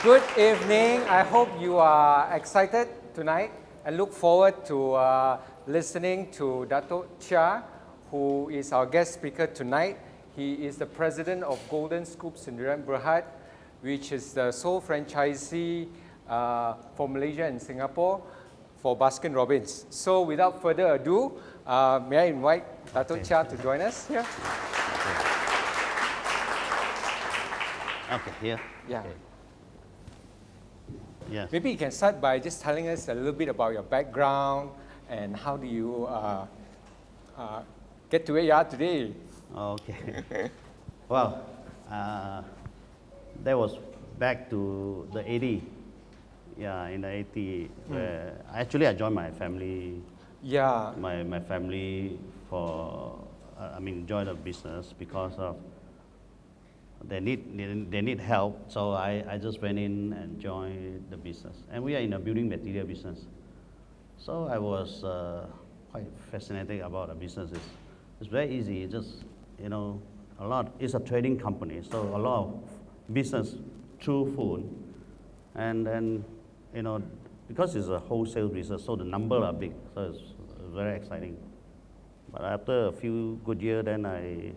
Good evening. I hope you are excited tonight and look forward to listening to Dato Cheah, who is our guest speaker tonight. He is the president of Golden Scoop Sdn Bhd, which is the sole franchisee for Malaysia and Singapore for Baskin Robbins. So without further ado, may I invite Dato Cheah to join us here? Okay, here. Yeah. Okay. Yes. Maybe you can start by just telling us a little bit about your background and how do you get to where you are today. Okay. Well, that was back to the 80. Yeah, in the 80, where actually I joined my family. Yeah. My family joined the business because of they need help. So I just went in and joined the business. And we are in a building material business. So I was quite fascinated about the business. It's very easy. It's just, it's a trading company. So a lot of business through food. And then, because it's a wholesale business, so the numbers are big. So it's very exciting. But after a few good years, then I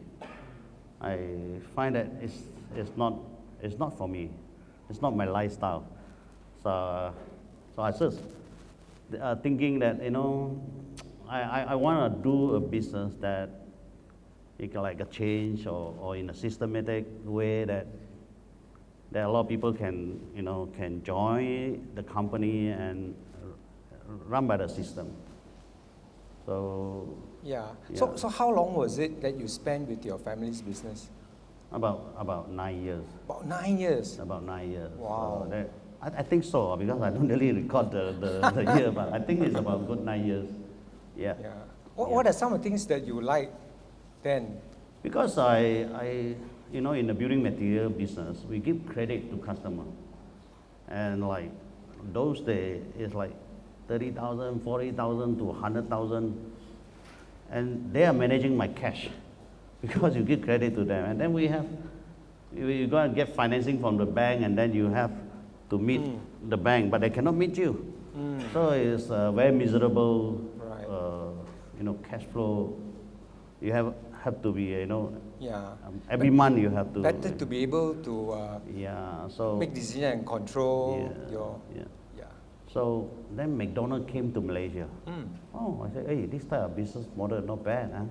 find that it's not for me. It's not my lifestyle. So I just thinking that I want to do a business that it can like a change or in a systematic way that a lot of people can join the company and run by the system. So Yeah. So how long was it that you spent with your family's business? about 9 years. About 9 years. About 9 years. Wow. So I think so, because I don't really record the year, but I think it's about good 9 years. Yeah. Yeah. What are some of the things that you like then? Because I in the building material business, we give credit to customer. And like those days, it's like 30,000, 40,000 to 100,000. And they are managing my cash because you give credit to them. And then you go and get financing from the bank, and then you have to meet the bank, but they cannot meet you. So it's very miserable, Right. cash flow. You have to be, Yeah. every month you have to. Better to be able to so make decisions and control your. yeah. Yeah. So then McDonald's came to Malaysia. Oh, I said, hey, this type of business model not bad, huh?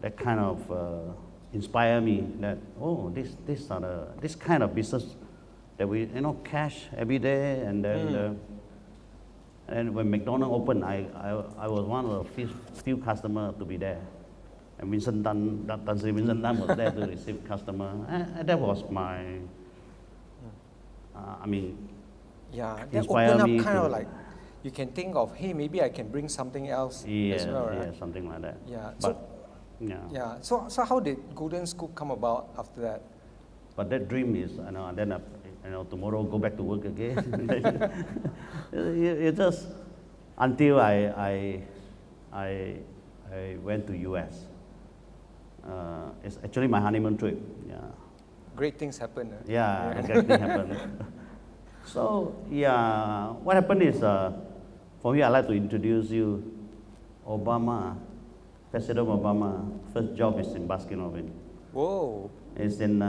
That kind of inspire me. That this kind of business that we cash every day, and then and when McDonald's opened, I was one of the few customers to be there. And Vincent Tan was there to receive customer. And that was my, Yeah, that inspire open up me kind to- of like, you can think of, hey, maybe I can bring something else as well, right? Yeah, something like that. Yeah. But, Yeah. So how did Golden Scoop come about after that? But that dream is, then tomorrow go back to work again. it just until I went to US. It's actually my honeymoon trip. Yeah. Great things happen. Yeah, exactly happened. So what happened is, for me, I'd like to introduce you, President Obama. First job is in Baskin Robbins. Whoa. It's in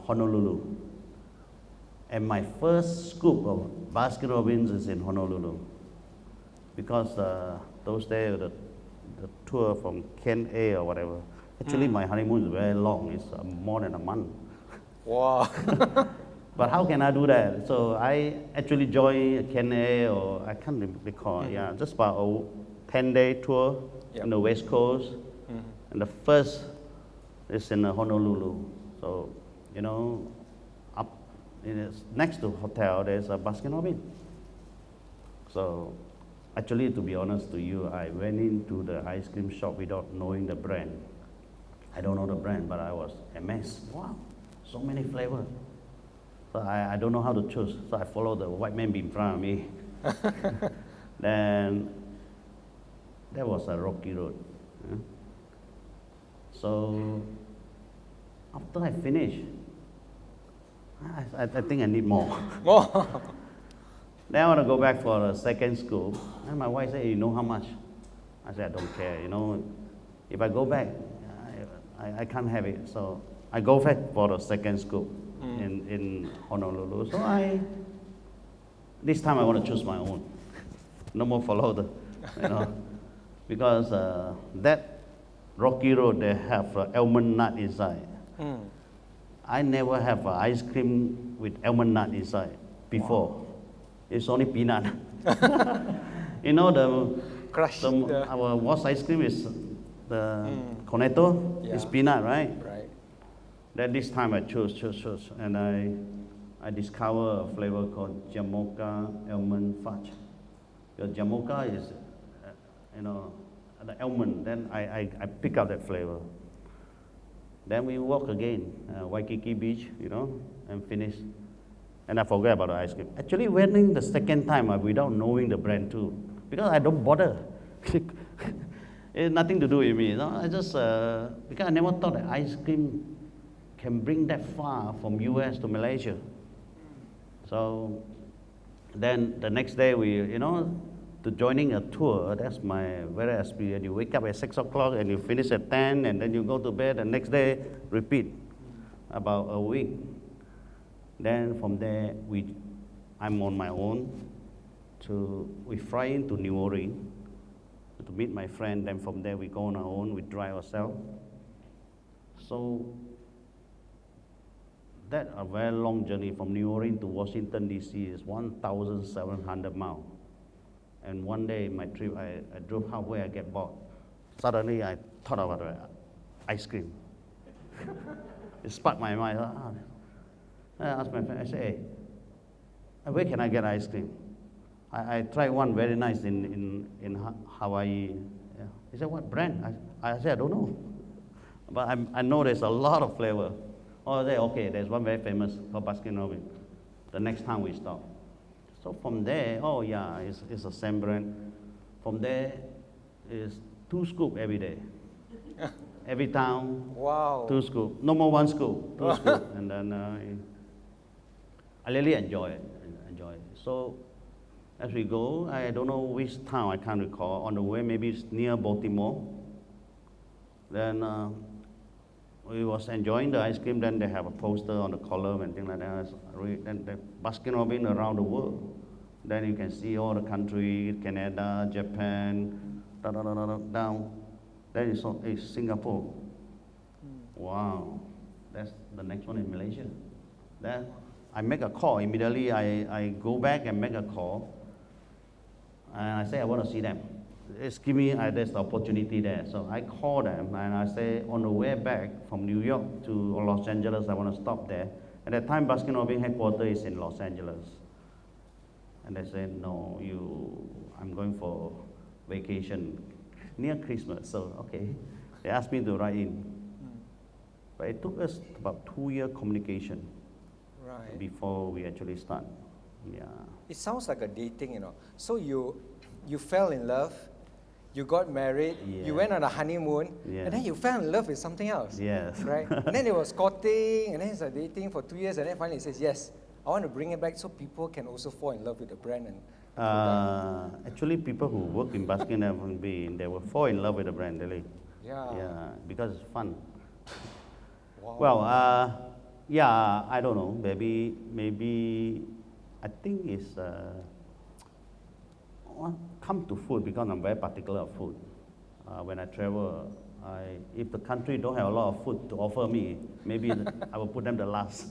Honolulu, and my first scoop of Baskin Robbins is in Honolulu, because those days the tour from Ken A or whatever. Actually, my honeymoon is very long. It's more than a month. Wow. But how can I do that? So I actually joined Ken A, or I can't recall. Yeah, just about a 10-day tour in the West Coast, and the first is in Honolulu. So up next to hotel there's a Baskin Robbins. So actually, to be honest to you, I went into the ice cream shop without knowing the brand. I don't know the brand, but I was amazed. Wow, so many flavors. So I don't know how to choose. So I followed the white man in front of me. Then that was a rocky road. So after I finish, I think I need more. More. Then I want to go back for a second scoop. And my wife said, "You know how much?" I said, "I don't care. You know, if I go back, I can't have it." So I go back for the second scoop in Honolulu. So this time I want to choose my own. No more follow the, you know, because that rocky road they have almond nut inside. I never have ice cream with almond nut inside before. Wow. It's only peanut. You know Crushed. Our what's ice cream is the cornetto. Yeah. It's peanut, right? Right. Then this time I chose, and I discovered a flavor called Jamaica almond fudge. Because Jamaica is, you know, the almond. Then I pick up that flavor. Then we walk again, Waikiki Beach, you know, and finish. And I forget about the ice cream. Actually, winning the second time without knowing the brand too, because I don't bother. It's nothing to do with me. You know? I just because I never thought that ice cream can bring that far from US to Malaysia. So then the next day to joining a tour, that's my very experience. You wake up at 6 o'clock and you finish at 10 and then you go to bed and next day repeat about a week. Then from there, I'm on my own. We fly into New Orleans to meet my friend. Then from there, we go on our own. We drive ourselves. So that's a very long journey from New Orleans to Washington, D.C. is 1,700 miles. And one day in my trip, I drove halfway, I get bored. Suddenly, I thought about ice cream. It sparked my mind. I asked my friend, I said, "Hey, where can I get ice cream?" I tried one very nice in Hawaii. Yeah. He said, "What brand?" I said, "I don't know. But I know there's a lot of flavor." Oh, I said, "Okay, there's one very famous called Baskin Robbins." The next time we stop. So from there, oh yeah, it's a same brand. From there, is 2 scoops every day. Every town, Wow. 2 scoops. No more 1 scoop, 2 scoops. And then I really enjoy it. So as we go, I don't know which town, I can't recall. On the way, maybe it's near Baltimore. Then we was enjoying the ice cream. Then they have a poster on the column and things like that. Then the Baskin Robbins around the world. Then you can see all the countries, Canada, Japan, down. Then it's Singapore. Wow, that's the next one in Malaysia. Then I make a call immediately. I go back and make a call, and I say I want to see them. It's give me there's the opportunity there. So I call them and I say on the way back from New York to Los Angeles, I want to stop there. At that time, Baskin Robbins headquarters is in Los Angeles, and they said, "No, I'm going for vacation near Christmas." So okay, they asked me to write in. But it took us about 2-year communication before we actually start. Yeah. It sounds like a dating, you know. So you fell in love, you got married, you went on a honeymoon, and then you fell in love with something else. Yes. Right? And then it was courting, and then it's like dating for 2 years, and then finally it says, "Yes, I want to bring it back so people can also fall in love with the brand." And actually, people who work in Baskin Robbins, they will fall in love with the brand, really. Yeah, because it's fun. Wow. Well, I don't know. Maybe I think it's come to food because I'm very particular of food. When I travel, if the country don't have a lot of food to offer me, maybe I will put them the last.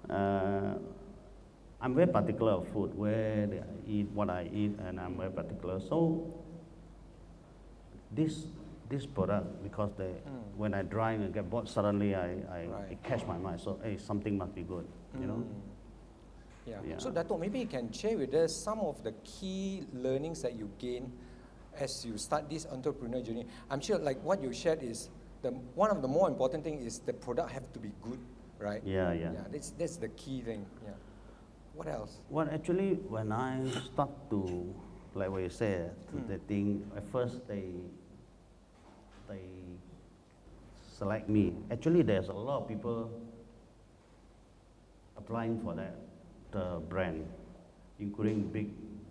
I'm very particular of food, where they eat, what I eat, and I'm very particular. So this product, because when I drive and get bored, suddenly it catch my mind. So hey, something must be good, you know. Yeah. So Dato, maybe you can share with us some of the key learnings that you gain as you start this entrepreneur journey. I'm sure, like what you shared is one of the more important thing is the product have to be good, right? Yeah. That's the key thing. Yeah. What else? Well, actually, when I start to, like what you said, the thing at first they select me. Actually, there's a lot of people applying for that brand, including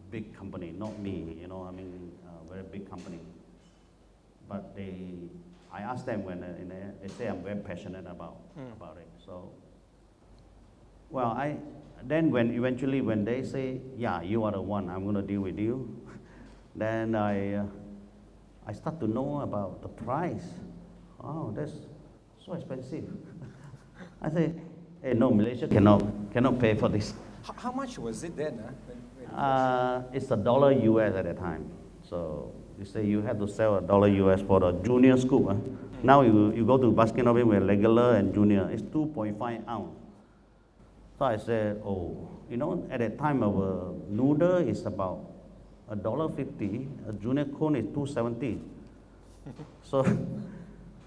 big company, not me, you know, I mean, very big company. But I asked them when they say I'm very passionate about it. So, well, then eventually when they say, yeah, you are the one, I'm going to deal with you, then I start to know about the price. Oh, that's so expensive. I say, hey, no, Malaysia cannot pay for this. How much was it then? It's $1 US at the time. So you say you have to sell $1 US for the junior scoop. Now you go to Baskin Robbins with regular and junior, it's 2.5 ounce. So I said, oh, you know, at that time our noodle is about $1.50, a junior cone is $2.70.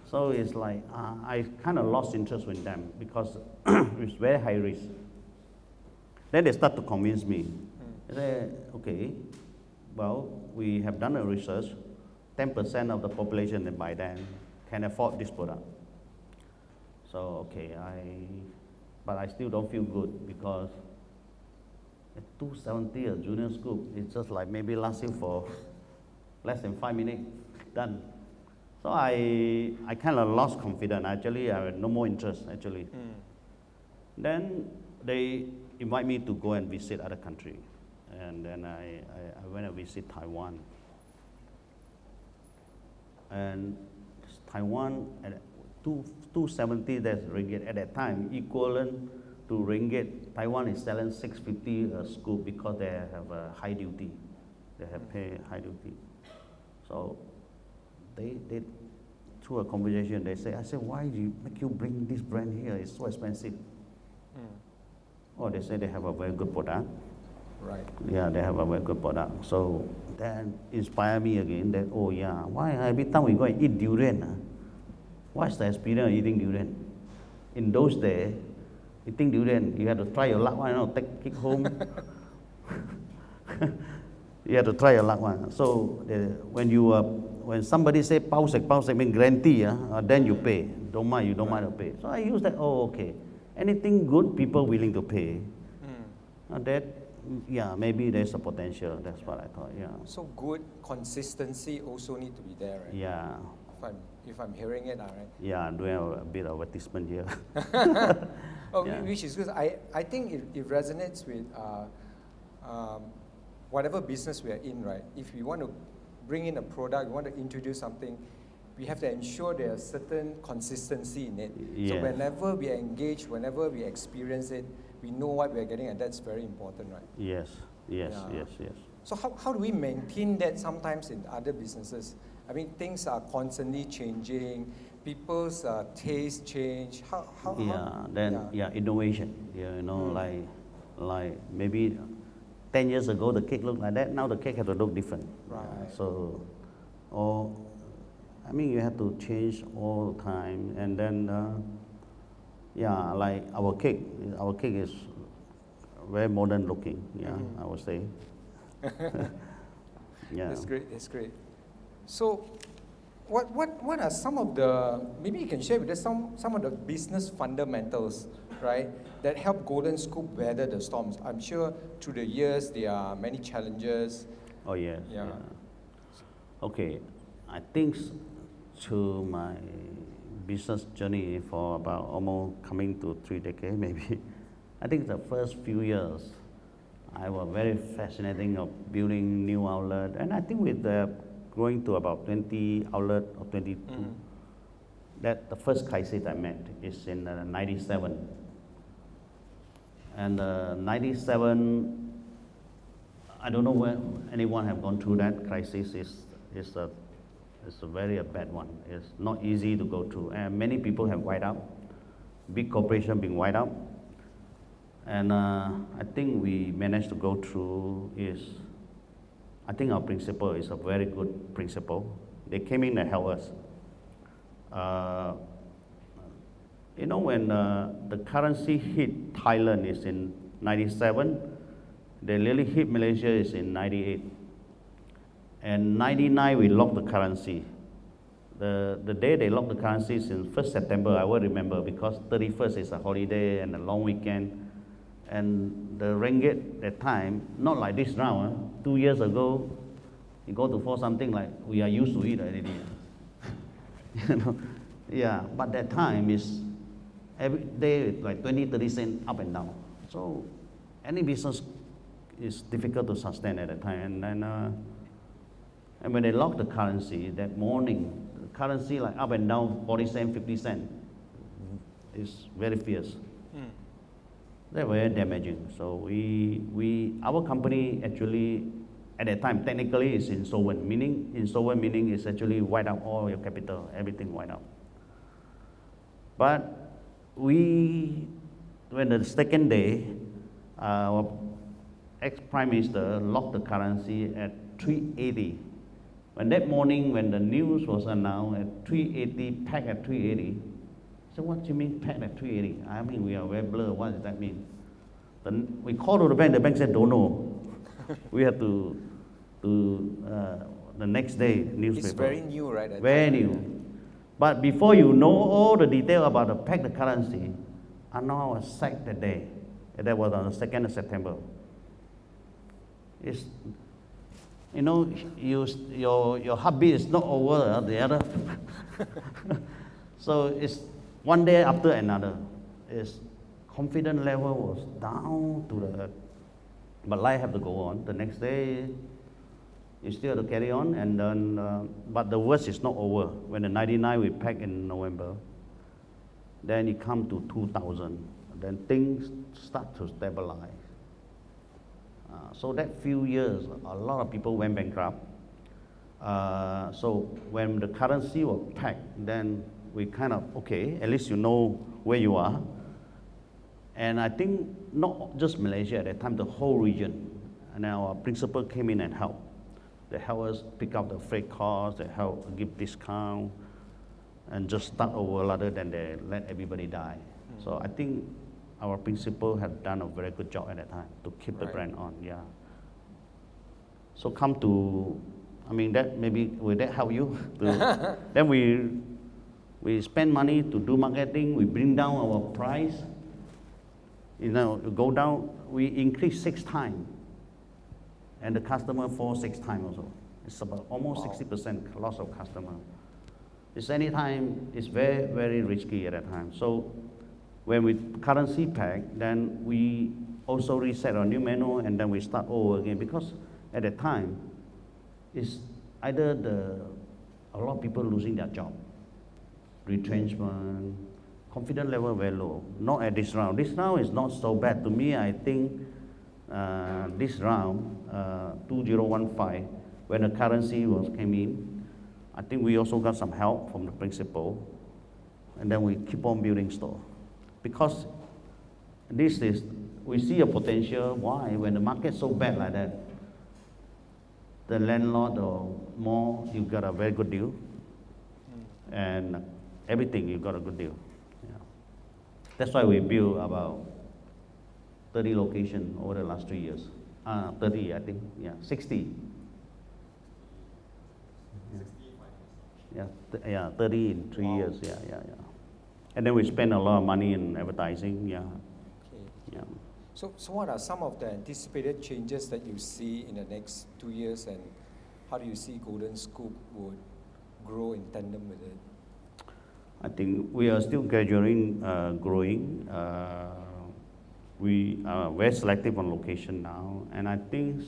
So it's like I kind of lost interest with them because it's very high risk. Then they start to convince me. They say, okay, well, we have done a research. 10% of the population by then can afford this product. So okay, but I still don't feel good because at $2.70 a junior scoop, it's just like maybe lasting for less than 5 minutes, done. So I kind of lost confidence. Actually, I had no more interest, actually. Then they invite me to go and visit other country. And then I went and visit Taiwan. And Taiwan, at 270, that's ringgit. At that time, equivalent to ringgit, Taiwan is selling 650 a scoop because they have a high duty. They have pay high duty. So they through a conversation, I said, why do you make you bring this brand here? It's so expensive. Oh, they say they have a very good product. Right. Yeah, they have a very good product. So that inspired me again that, oh yeah, why every time we go and eat durian, what's the experience of eating durian? In those days, eating durian, you had to try your luck one, you know, take it home. You have to try your luck one. So when somebody say pausek mean guarantee, then you pay. Don't mind to pay. So I use that. Oh, okay. Anything good, people willing to pay. Maybe there's a potential. That's what I thought. Yeah. So good consistency also need to be there, right? Yeah. If I'm hearing it, right? Yeah, I'm doing a bit of advertisement here. Which is good. I think it resonates with whatever business we are in, right? If we want to bring in a product, we want to introduce something, we have to ensure there's certain consistency in it. Yes. So whenever we engage, whenever we experience it, we know what we're getting, and that's very important, right? Yes. So how do we maintain that sometimes in other businesses? I mean, things are constantly changing, people's taste change. Innovation. Yeah, you know, like maybe 10 years ago the cake looked like that, now the cake has to look different. Right. You have to change all the time, and then like our cake is very modern looking. I would say. Yeah. That's great. So, what are some of the, maybe you can share with us some of the business fundamentals, right, that help Golden Scoop weather the storms? I'm sure through the years there are many challenges. Oh yes. Yeah. Okay, I think to my business journey for about almost coming to 3 decades maybe, I think the first few years I was very fascinating of building new outlet, and I think with the growing to about 20 outlet or 22, that the first crisis I met is in 97. And 97, I don't know when anyone have gone through that crisis. It's a very bad one. It's not easy to go through, and many people have wiped out. Big corporation being wiped out, and I think we managed to go through. I think our principle is a very good principle. They came in and helped us. When the currency hit Thailand is in 97, they really hit Malaysia is in 98. And 99 we locked the currency. The day they locked the currencies in 1st September, I will remember because 31st is a holiday and a long weekend. And the ringgit that time, not like this now. 2 years ago, you go to for something like we are used to it already. You know, yeah. But that time is every day like 20, 30 cents up and down. So any business is difficult to sustain at that time. And when they locked the currency that morning, the currency like up and down 40 cents, 50 cents. It's very fierce. They're very damaging. So our company actually at that time technically is insolvent. Meaning is actually wipe out all your capital, everything wipe out. But when the second day, our ex-prime minister locked the currency at 380. When that morning, when the news was announced at 380, pegged at 380, so what do you mean pegged at 380? I mean, we are very blurred. What does that mean? Then we called to the bank said, don't know. We have to the next day, newspaper. It's very new, right? Very new. But before you know all the detail about the pegged currency, I know I was sacked that day. And that was on the 2nd of September. It's, you know, your heartbeat is not over the other. So it's one day after another. Its confidence level was down to the, but life have to go on. The next day, you still have to carry on, and then, but the worst is not over. When the 99 we packed in November, then it come to 2000. Then things start to stabilize. So that few years, a lot of people went bankrupt. So when the currency was packed, then we kind of, okay, at least you know where you are. And I think not just Malaysia at that time, the whole region. And our principal came in and helped. They helped us pick up the freight costs, they helped give discount, and just start over rather than they let everybody die. So I think our principal had done a very good job at that time to keep the brand on, yeah. So come to, I mean, that maybe, will that help you? Then we spend money to do marketing, we bring down our price. You know, go down, we increase 6 times. And the customer falls 6 times also. It's about almost 60% loss of customer. It's any time, it's very, very risky at that time. So when we currency pack, then we also reset our new menu and then we start over again because at that time, it's either a lot of people losing their job, retrenchment, confidence level very low. Not at this round. This round is not so bad. To me, I think this round, 2015, when the currency came in, I think we also got some help from the principal, and then we keep on building store. Because this is, we see a potential. Why? When the market's so bad like that, the landlord or mall, you got a very good deal, and everything you got a good deal. Yeah. That's why we built about 30 locations over the last 3 years. 30, I think, yeah, 60. Yeah, 30 in 3 years, yeah. And then we spend a lot of money in advertising, yeah. Okay. Yeah. So what are some of the anticipated changes that you see in the next 2 years, and how do you see Golden Scoop would grow in tandem with it? I think we are still gradually growing. We are very selective on location now, and I think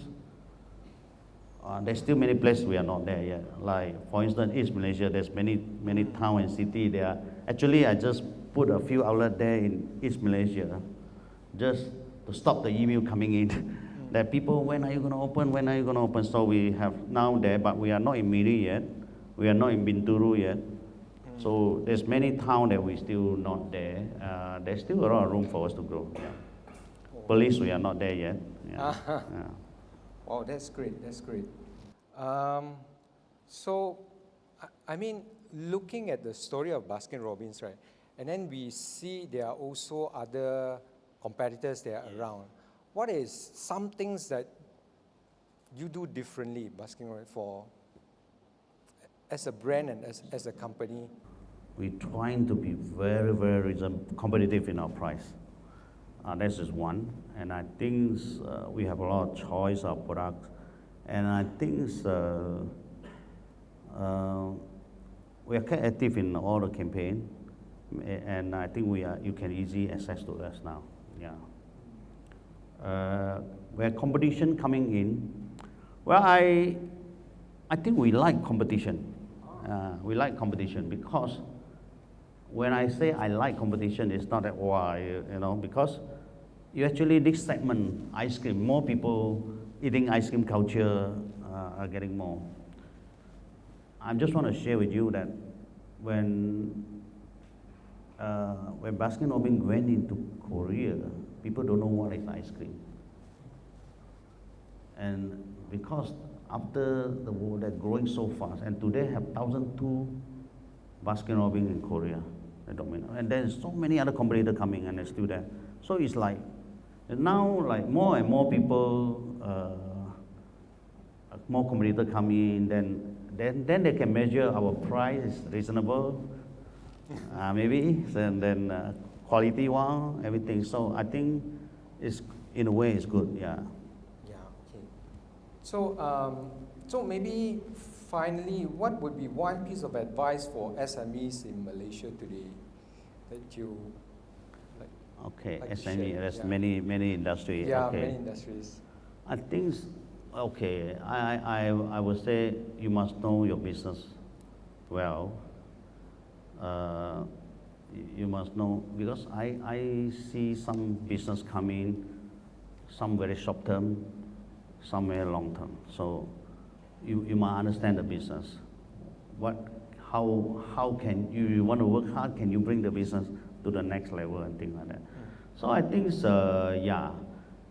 there's still many places we are not there yet. Like, for instance, East Malaysia, there's many towns and cities there. Actually, I just put a few outlets there in East Malaysia, just to stop the email coming in. That people, when are you going to open? When are you going to open? So we have now there, but we are not in Miri yet. We are not in Bintulu yet. So there's many towns that we still not there. There's still a lot of room for us to grow. Yeah. Police, we are not there yet. Yeah. Yeah. Wow, that's great. That's great. So, I mean, looking at the story of Baskin Robbins, right? And then we see there are also other competitors that are around. What is some things that you do differently, Baskin Robbins, for as a brand and as a company? We're trying to be very, very competitive in our price. This is one, and I think we have a lot of choice of products, and I think we are quite active in all the campaign, and I think you can easily access to us now. Yeah. Where competition coming in, well, I think we like competition. We like competition because when I say I like competition, it's not that why, because you actually, this segment, ice cream, more people eating ice cream culture are getting more. I just want to share with you that when Baskin Robbins went into Korea, people don't know what is ice cream. And because after the war, they're growing so fast, and today have 1,002 Baskin Robbins in Korea. And there's so many other competitors coming, and they're still there. So it's like now, like more and more people, more competitors come in. Then they can measure our price is reasonable, maybe. And then quality, one, everything. So I think it's in a way it's good. Yeah. Yeah. Okay. So maybe finally, what would be one piece of advice for SMEs in Malaysia today that you like? Okay, like to SME, share? there's Yeah. many industries. Yeah, Okay. many industries. I think, okay, I would say you must know your business well. You must know, because I see some business coming, some very short term, some very long term. So you must understand the business. How can you want to work hard? Can you bring the business to the next level and things like that? So I think yeah,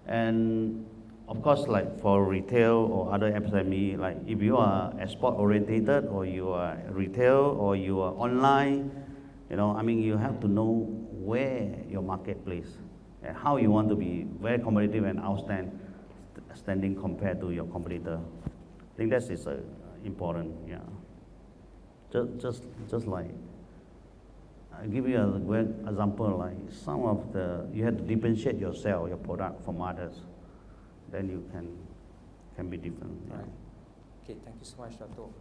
and of course, like for retail or other SME, like if you are export orientated or you are retail or you are online, you have to know where your marketplace and how you want to be very competitive and outstanding compared to your competitor. I think that is important. Yeah. Just like I give you a great example. Like you have to differentiate yourself, your product from others. Then you can be different. Yeah. Right. Okay. Thank you so much, Dato.